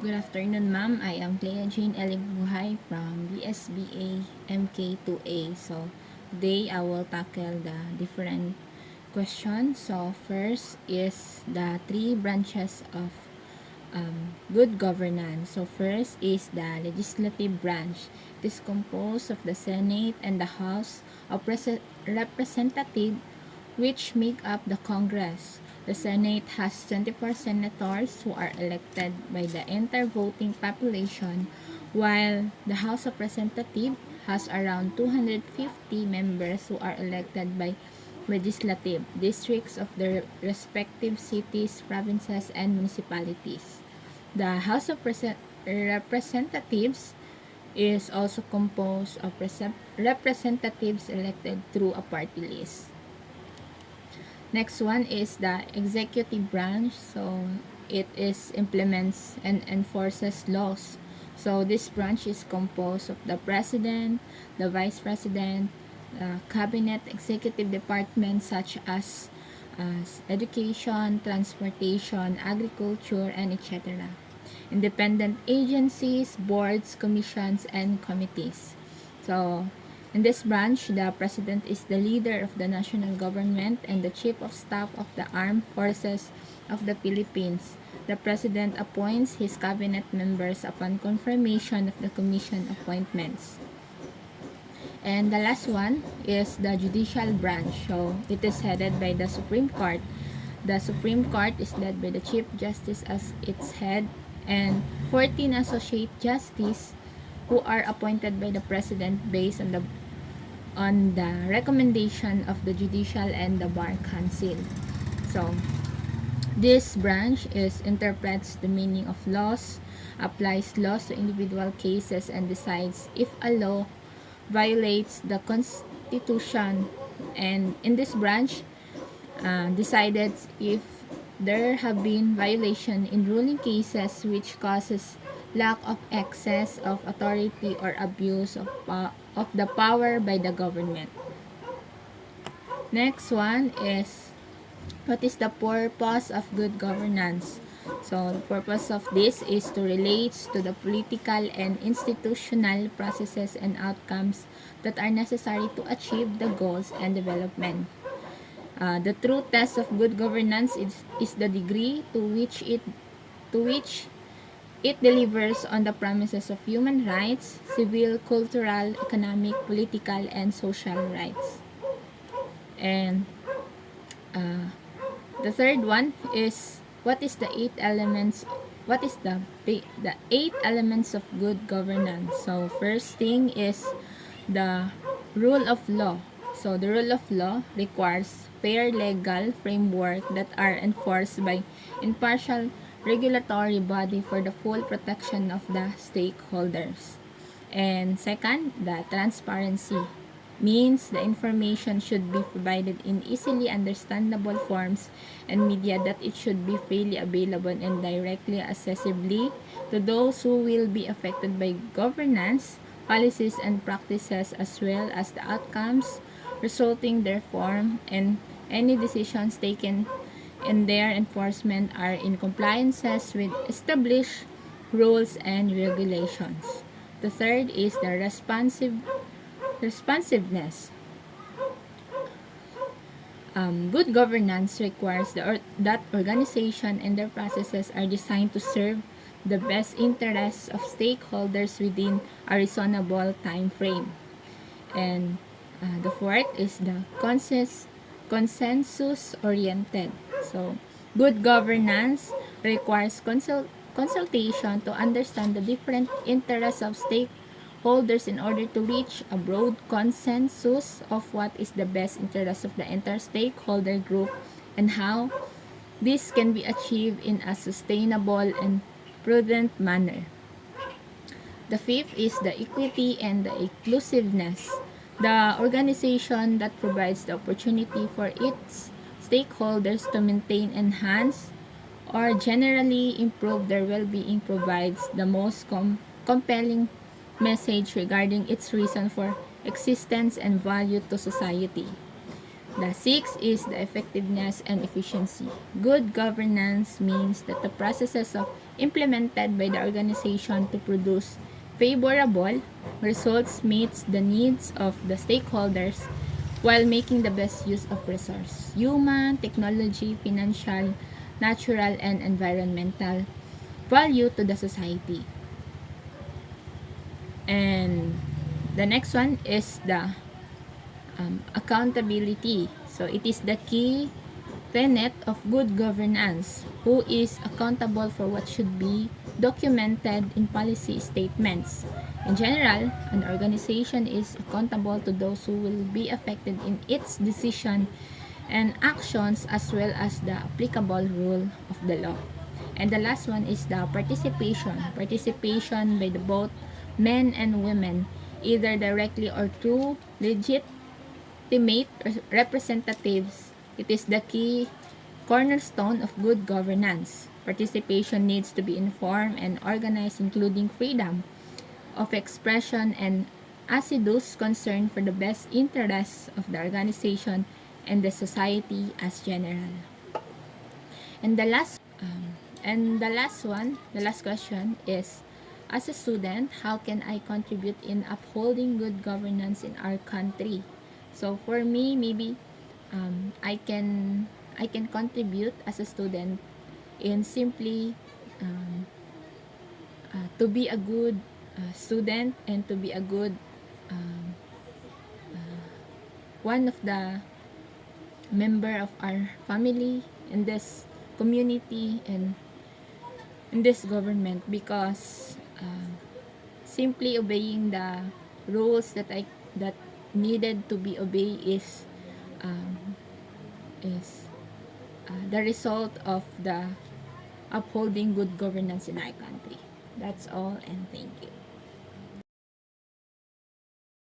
Good afternoon, ma'am. I am Cleah Igbuhay from L.BSBA MK2A. So, today I will tackle the different questions. So, first is the three branches of good governance. So, first is the legislative branch. It is composed of the Senate and the House of Representatives, which make up the Congress. The Senate has 24 senators who are elected by the entire voting population, while the House of Representatives has around 250 members who are elected by legislative districts of their respective cities, provinces, and municipalities. The House of Representatives is also composed of representatives elected through a party list. Next one is the executive branch. So it is implements and enforces laws. So this branch is composed of the president, the vice president, the cabinet executive departments such as education, transportation, agriculture, and etc. Independent agencies, boards, commissions, and committees. So in this branch, the President is the leader of the national government and the Chief of Staff of the Armed Forces of the Philippines. The President appoints his cabinet members upon confirmation of the Commission appointments. And the last one is the judicial branch. So it is headed by the Supreme Court. The Supreme Court is led by the Chief Justice as its head and 14 associate justices who are appointed by the President based on the recommendation of the Judicial and the Bar Council. So, this branch interprets the meaning of laws, applies laws to individual cases, and decides if a law violates the Constitution. And in this branch, decided if there have been violation in ruling cases which causes lack of excess of authority or abuse of the power by the government. Next one is what is the purpose of good governance? So, the purpose of this is to relate to the political and institutional processes and outcomes that are necessary to achieve the goals and development. The true test of good governance is the degree to which it delivers on the promises of human rights, civil, cultural, economic, political, and social rights. And the third one is what is the eight elements? What is the eight elements of good governance? So first thing is the rule of law. So the rule of law requires fair legal framework that are enforced by impartial regulatory body for the full protection of the stakeholders. And second, the transparency means the information should be provided in easily understandable forms and media, that it should be freely available and directly accessibly to those who will be affected by governance, policies, and practices, as well as the outcomes resulting therefrom, and any decisions taken in their enforcement are in compliances with established rules and regulations. The third is the responsiveness. Good governance requires that organization and their processes are designed to serve the best interests of stakeholders within a reasonable time frame. And the fourth is the consensus-oriented. So, good governance requires consultation to understand the different interests of stakeholders in order to reach a broad consensus of what is the best interest of the entire stakeholder group and how this can be achieved in a sustainable and prudent manner. The fifth is the equity and the inclusiveness. The organization that provides the opportunity for its stakeholders to maintain, enhance, or generally improve their well-being provides the most compelling message regarding its reason for existence and value to society. The sixth is the effectiveness and efficiency. Good governance means that the processes of implemented by the organization to produce favorable results meets the needs of the stakeholders while making the best use of resource, human, technology, financial, natural, and environmental value to the society. And the next one is the accountability. So it is the key tenet of good governance. Who is accountable for what should be documented in policy statements? In general, an organization is accountable to those who will be affected in its decision and actions as well as the applicable rule of the law. And the last one is the participation. Participation by the both men and women, either directly or through legitimate representatives. It is the key cornerstone of good governance. Participation needs to be informed and organized, including freedom of expression and assiduous concern for the best interests of the organization and the society as general. And the last question is, as a student, how can I contribute in upholding good governance in our country? So for me, maybe I can contribute as a student in simply um, to be a good student and to be a good um, one of the member of our family in this community and in this government, because simply obeying the rules that needed to be obeyed um, is the result of the upholding good governance in our country. That's all, and thank you.